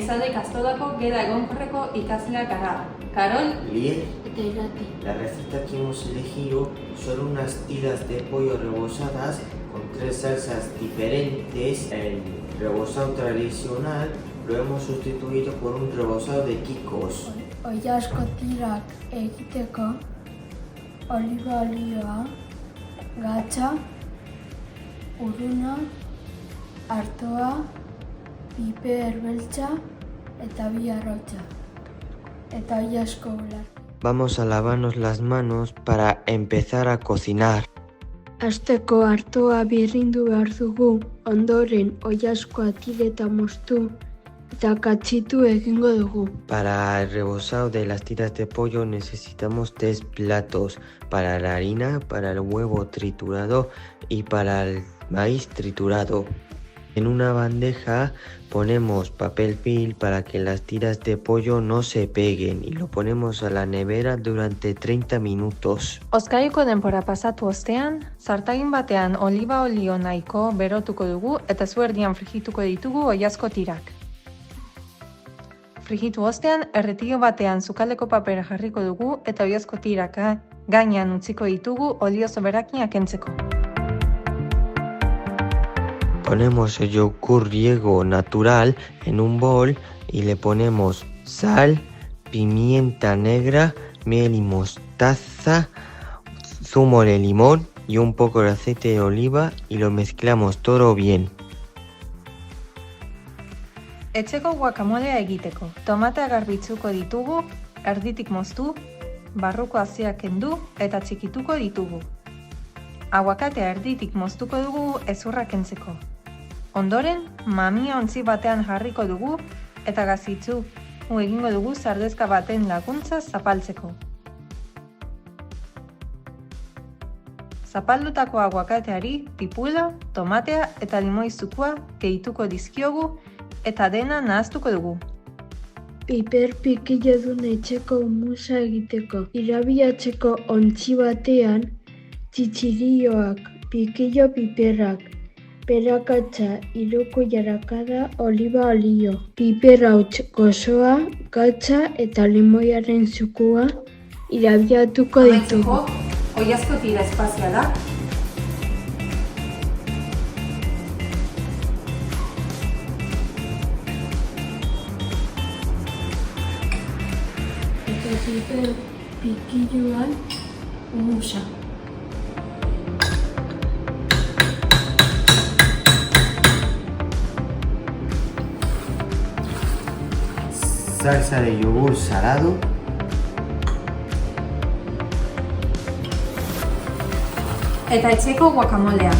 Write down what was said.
Besade ikastolako gela egonkorreko ikasleak gara. Karol Lier, eta Irati. la receta que hemos elegido son unas tiras de pollo rebozadas con 3 salsas diferentes. El rebozado tradicional lo hemos sustituido por un rebozado de quicos. Oilasko tirak egiteko oliba olioa, gatza, uruna, artoa, piper beltza eta bi arrautza. Eta oilasko ular. Vamos a lavarnos las manos para empezar a cocinar. Hasteko artoa birrindu behar dugu, ondoren oilaskoa tireta moztu eta katzitu egingo dugu. Para el rebozado de las tiras de pollo necesitamos 3 platos. Para la harina, para el huevo triturado y para el maíz triturado. En una bandeja ponemos papel film para que las tiras de pollo no se peguen y lo ponemos a la nevera durante 30 minutos. Hozkaiko denbora pasatu ostean, zartagin batean oliba olio nahiko berotuko dugu eta zu erdian frigituko ditugu oilasko tirak. Frigitu ostean, erretio batean sukaldeko papera jarriko dugu eta oilasko tiraka gainean utziko ditugu olio soberakinak kentzeko. Ponemos el yogur griego natural en un bol y le ponemos sal, pimienta negra, miel y mostaza, zumo de limón y un poco de aceite de oliva y lo mezclamos todo bien. Etxeko guakamolea egiteko. Tomatea garbitzuko ditugu, erditik moztu, barruko haziak kendu eta txikituko ditugu. Aguakatea erditik moztuko dugu hezurra kentzeko. Ondoren, mamia ontzi batean jarriko dugu eta gazitzu egingo dugu sardezka baten laguntza zapaltzeko. Zapaldutako aguakateari pipula, tomatea eta limoi zukua gehituko dizkiogu eta dena nahaztuko dugu. Piper pikiladun etxeko humusa egiteko. Irabiatzeko ontzi batean txitxirioak, pikilo piperrak, perakatza, hiruko jarakada, oliba olio, piper hauts gozoa, gatza eta limoiaren zukua irabiatuko ditugu. Oilasko tira espaziala. Eta piper pikiluan humusa. Salsa de yogur salado. Eta etxeko guakamolea.